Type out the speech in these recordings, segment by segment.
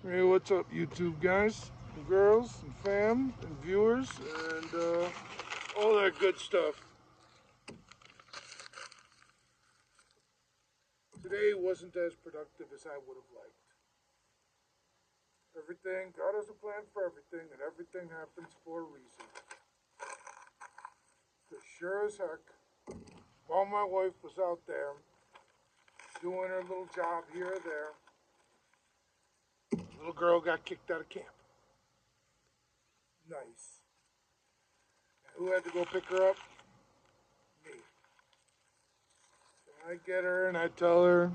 Hey, what's up, YouTube guys, and girls, and fam, and viewers, and all that good stuff. Today wasn't as productive as I would have liked. God has a plan for everything, and everything happens for a reason. For sure as heck, while my wife was out there doing her little job here or there, the little girl got kicked out of camp. Nice. And who had to go pick her up? Me. So I get her and I tell her,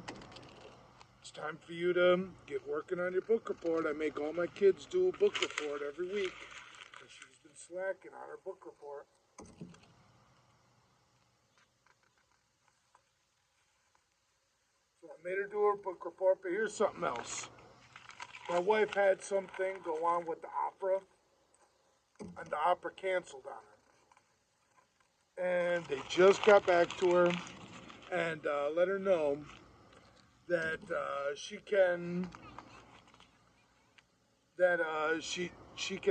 it's time for you to get working on your book report. I make all my kids do a book report every week. And she's been slacking on her book report. So I made her do her book report, but here's something else. My wife had something go on with the opera, and the opera canceled on her. And they just got back to her and let her know that she can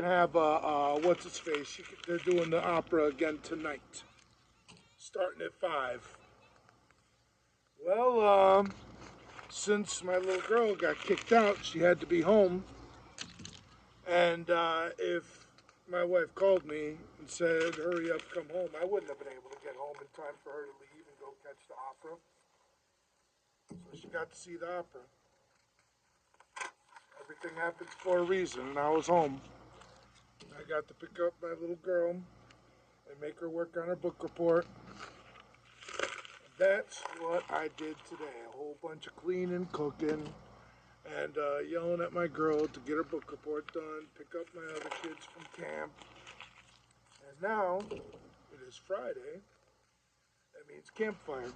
have what's its face. They're doing the opera again tonight, starting at 5. Well, since my little girl got kicked out, she had to be home. And if my wife called me and said, hurry up, come home, I wouldn't have been able to get home in time for her to leave and go catch the opera. So she got to see the opera. Everything happens for a reason, and I was home. I got to pick up my little girl and make her work on her book report. That's what I did today. A whole bunch of cleaning, cooking, and yelling at my girl to get her book report done, pick up my other kids from camp. And now, it is Friday. That means campfire.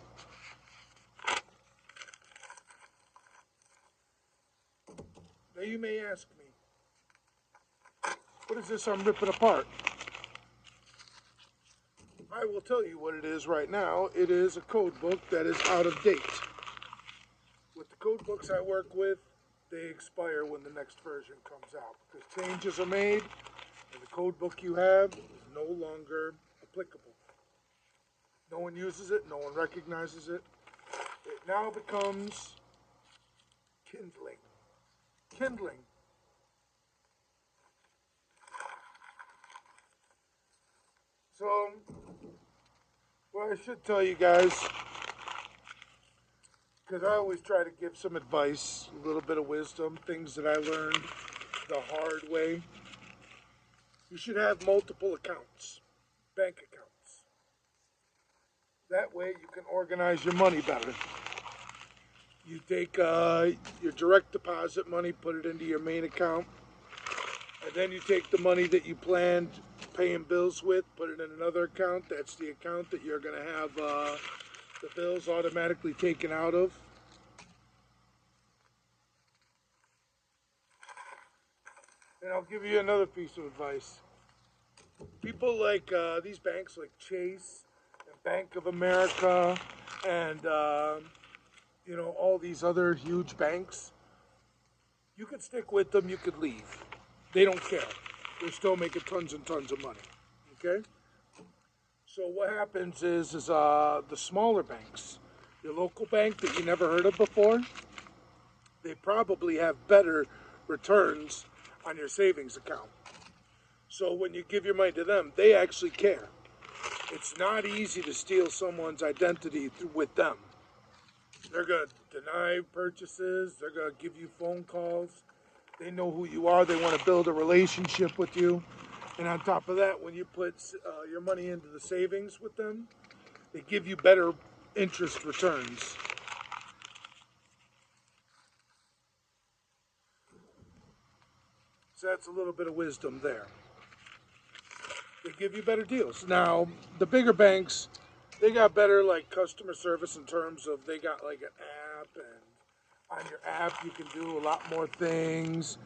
Now you may ask me, what is this I'm ripping apart? I will tell you what it is right now. It is a code book that is out of date. With the code books I work with, they expire when the next version comes out because changes are made and the code book you have is no longer applicable. No one uses it, no one recognizes it. It now becomes kindling. Kindling. So, what I should tell you guys, because I always try to give some advice, a little bit of wisdom, things that I learned the hard way. You should have multiple accounts, bank accounts. That way you can organize your money better. You take your direct deposit money, put it into your main account, and then you take the money that you planned paying bills with, put it in another account. That's the account that you're going to have the bills automatically taken out of. And I'll give you another piece of advice. People like these banks like Chase and Bank of America and all these other huge banks, you could stick with them, you could leave. They don't care. They're still making tons and tons of money. Okay? So what happens is the smaller banks, your local bank that you never heard of before, they probably have better returns on your savings account. So when you give your money to them, they actually care. It's not easy to steal someone's identity with them. They're going to deny purchases. They're going to give you phone calls. They know who you are. They want to build a relationship with you. And on top of that, when you put your money into the savings with them, they give you better interest returns. So that's a little bit of wisdom there. They give you better deals. Now, the bigger banks, they got better like customer service in terms of they got like an app, and on your app you can do a lot more things,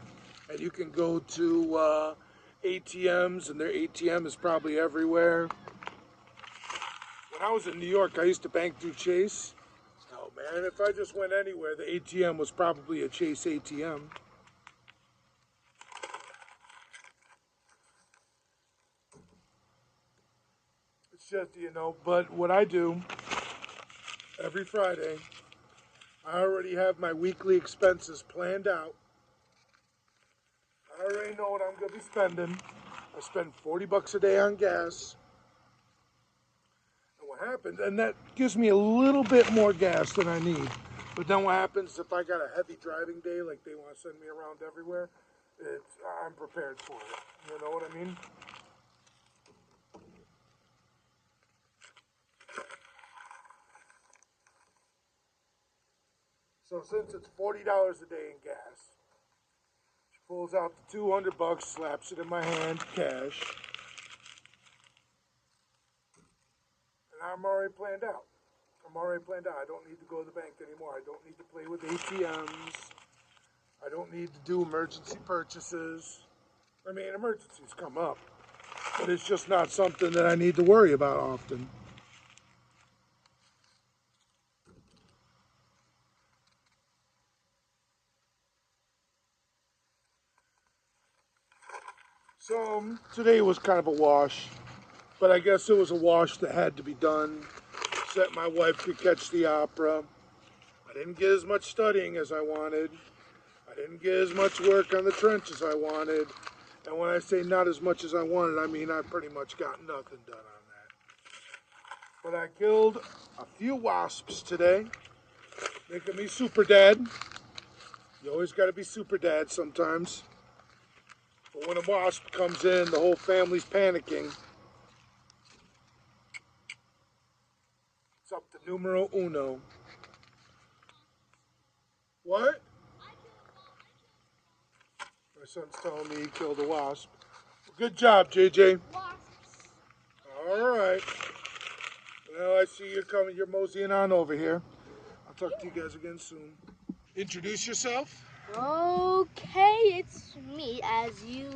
and you can go to ATMs, and their ATM is probably everywhere. When I was in New York, I used to bank through Chase. Oh man, if I just went anywhere, the ATM was probably a Chase ATM. just, but what I do every Friday, I already have my weekly expenses planned out. I already know what I'm going to be spending. I spend $40 a day on gas. And what happens, and that gives me a little bit more gas than I need. But then what happens if I got a heavy driving day, like they want to send me around everywhere, I'm prepared for it. You know what I mean? So since it's $40 a day in gas, she pulls out the $200, slaps it in my hand, cash, and I'm already planned out. I don't need to go to the bank anymore. I don't need to play with ATMs. I don't need to do emergency purchases. I mean, emergencies come up, but it's just not something that I need to worry about often. So today was kind of a wash, but I guess it was a wash that had to be done so that my wife could catch the opera. I didn't get as much studying as I wanted. I didn't get as much work on the trench as I wanted. And when I say not as much as I wanted, I mean I pretty much got nothing done on that. But I killed a few wasps today, making me super dad. You always got to be super dad sometimes. But when a wasp comes in, the whole family's panicking. It's up to numero uno. What? My son's telling me he killed a wasp. Well, good job, JJ. Wasps. All right. Well, I see you're coming. You're moseying on over here. I'll talk to you guys again soon. Introduce yourself. Okay, it's me as you.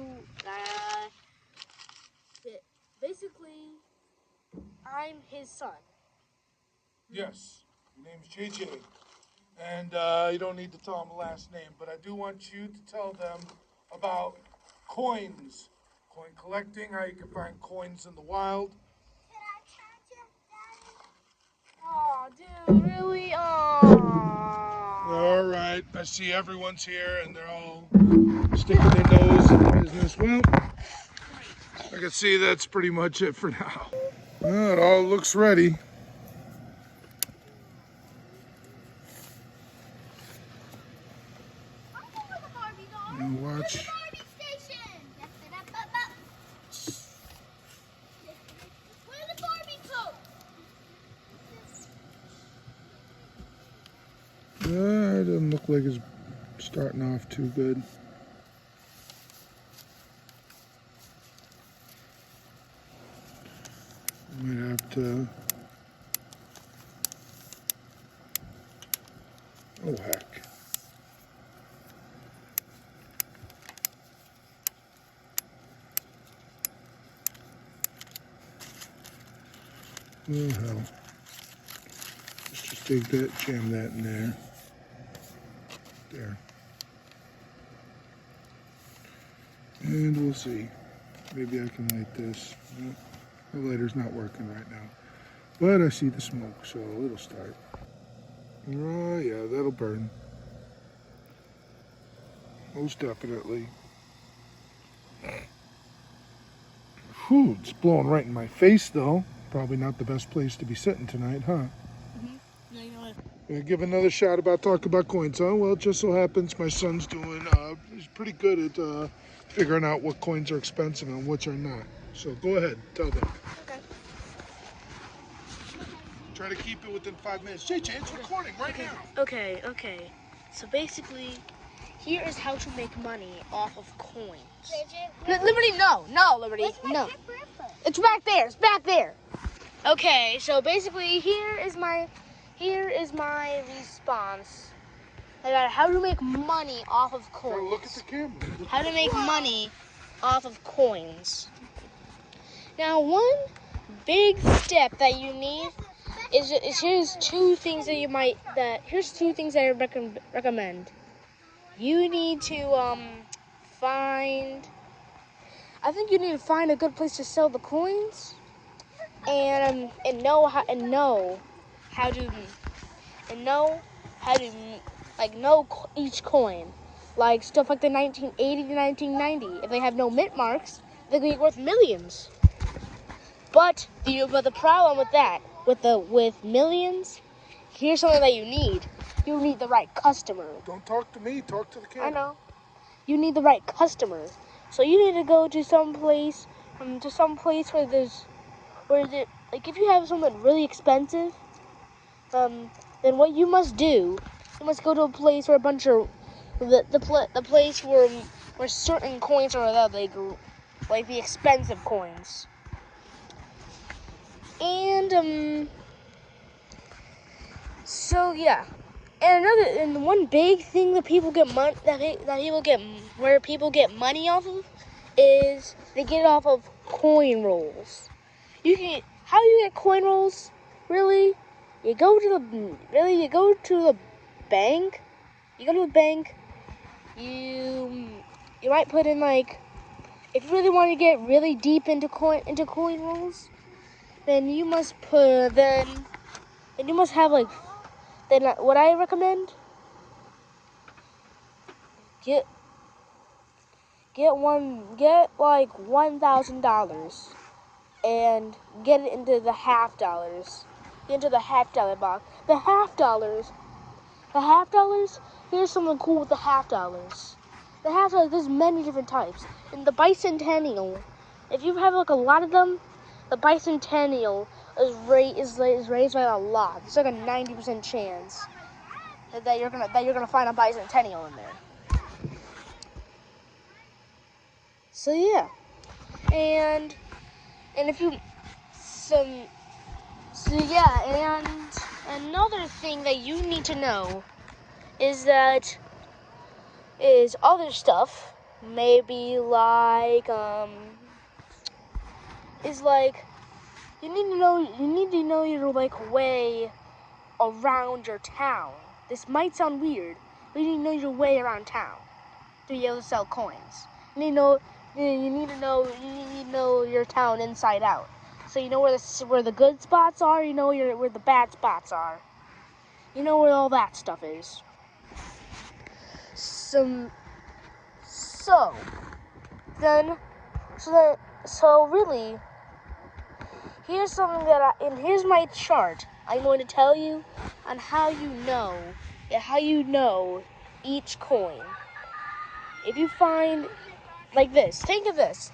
Basically, I'm his son. Yes. Your name's JJ. And you don't need to tell them the last name, but I do want you to tell them about coins. Coin collecting, how you can find coins in the wild. Oh, dude, really? Oh. All right. I see everyone's here and they're all sticking their nose in the business. Well, I can see that's pretty much it for now. Well, it all looks ready. And watch. It doesn't look like it's starting off too good. Might have to. Oh, heck. Oh, hell. Let's just take that, jam that in there. There. And we'll see. Maybe I can light this. No, the lighter's not working right now. But I see the smoke, so it'll start. Oh, yeah, that'll burn. Most definitely. Whew, it's blowing right in my face, though. Probably not the best place to be sitting tonight, huh? No, you know what? Gonna give another shot about talk about coins, huh? Well, it just so happens my son's doing, he's pretty good at figuring out what coins are expensive and which are not. So go ahead, tell them. Okay. Try to keep it within 5 minutes. JJ, it's recording right now. Okay. So basically, here is how to make money off of coins. Liberty, no, Liberty, no. It's back there. It's back there. Okay, so basically, here is my response about how to make money off of Try to coins. look at the camera. How to make money off of coins. Now, one big step that you need is here's two things that I recommend. You need to find a good place to sell the coins. and know how to and know each coin, like stuff like the 1980 to 1990. If they have no mint marks, they're gonna be worth millions. But the problem with that, with millions, here's something that you need. You need the right customer. Don't talk to me. Talk to the camera. I know. You need the right customer. So you need to go to some place, like if you have something really expensive, then what you must do, you must go to a place where a bunch of the place where certain coins are like the expensive coins. And so yeah. And one big thing that people get where people get money off of is they get it off of coin rolls. How do you get coin rolls? Really? You go to the bank. You go to the bank. You might put in like, if you really want to get really deep into coin rolls, then you must have like. Then what I recommend, get like $1,000 and get it into the half dollars. Get into the $half box. The half dollars. Here's something cool with the half dollars. The half dollars. There's many different types. In the bicentennial, if you have like a lot of them, the bicentennial is raised by a lot. It's like a 90% chance that you're gonna find a bicentennial in there. So yeah, and if you so yeah, and another thing that you need to know is other stuff, maybe like you need to know your like way around your town. This might sound weird, but you need to know your way around town to be able to sell coins. You need to know your town inside out. So you know where the good spots are. You know where the bad spots are. You know where all that stuff is. So really, here's something here's my chart. I'm going to tell you on how you know each coin. If you find like this, think of this.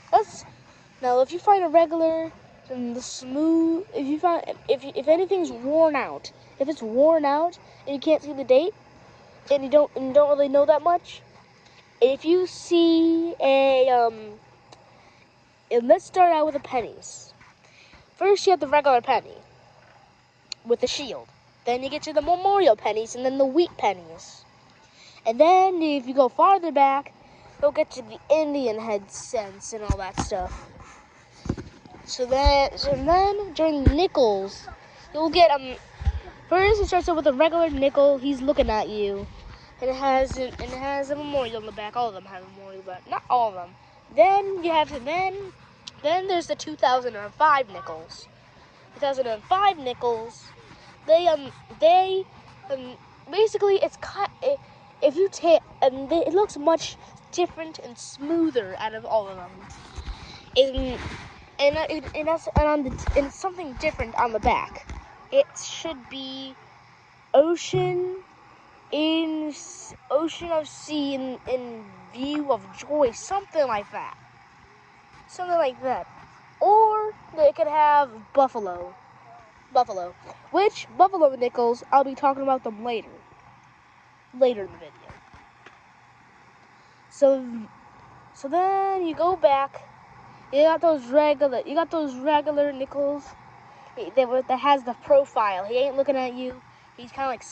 Now if you find a regular and the smooth, if anything's worn out, if it's worn out and you can't see the date and you don't really know that much, if you see and let's start out with the pennies. First you have the regular penny with the shield. Then you get to the memorial pennies and then the wheat pennies. And then if you go farther back, you'll get to the Indian head cents and all that stuff. So then during nickels, you'll get first it starts out with a regular nickel. He's looking at you, and it has a memorial on the back. All of them have a memorial, but not all of them. Then then there's the 2005 nickels. 2005 nickels. They basically it looks much different and smoother out of all of them. And it's something different on the back. It should be ocean of sea in view of joy, something like that. Or they could have buffalo, which buffalo nickels, I'll be talking about them later in the video. So then you go back. You got those regular nickels that has the profile. He ain't looking at you. He's kind of like,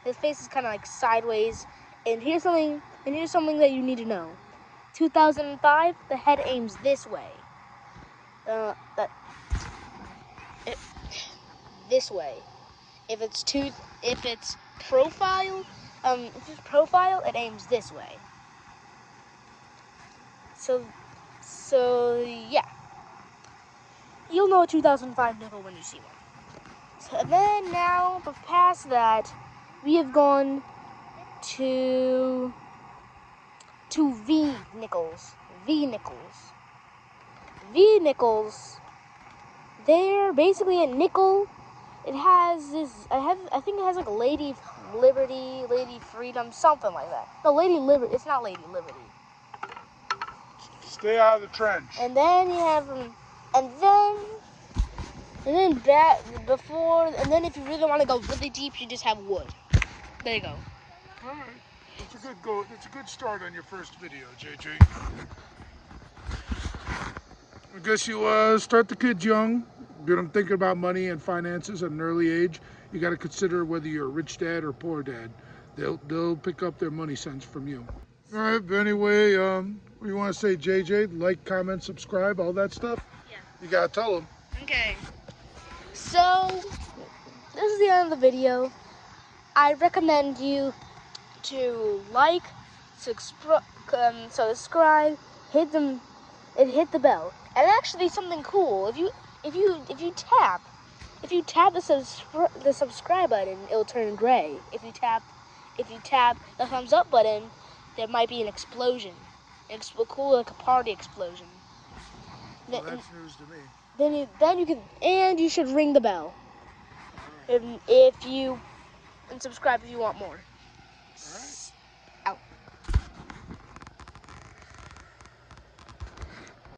his face is kind of like sideways. And here's something that you need to know. 2005, the head aims this way. This way. If it's profile, it aims this way. So yeah. You'll know a 2005 nickel when you see one. So, and then now, but past that, we have gone to V nickels. V nickels. V nickels. They're basically a nickel. It has this. I think it has like Lady Liberty, Lady Freedom, something like that. No, Lady Liberty. It's not Lady Liberty. Stay out of the trench. And then you have and then if you really want to go really deep, you just have wood. There you go. All right. It's a good go. It's a good start on your first video, JJ. I guess you start the kids young, get them thinking about money and finances at an early age. You got to consider whether you're a rich dad or poor dad. They'll pick up their money sense from you. All right. But anyway, what do you want to say, JJ? Like, comment, subscribe, all that stuff. Yeah. You gotta tell them. Okay. So this is the end of the video. I recommend you to like, subscribe, hit the bell, and actually something cool. If you tap the subscribe button, it'll turn gray. If you tap the thumbs up button, there might be an explosion. It's cool, like a party explosion. Well, that's news to me. You should ring the bell. And subscribe if you want more.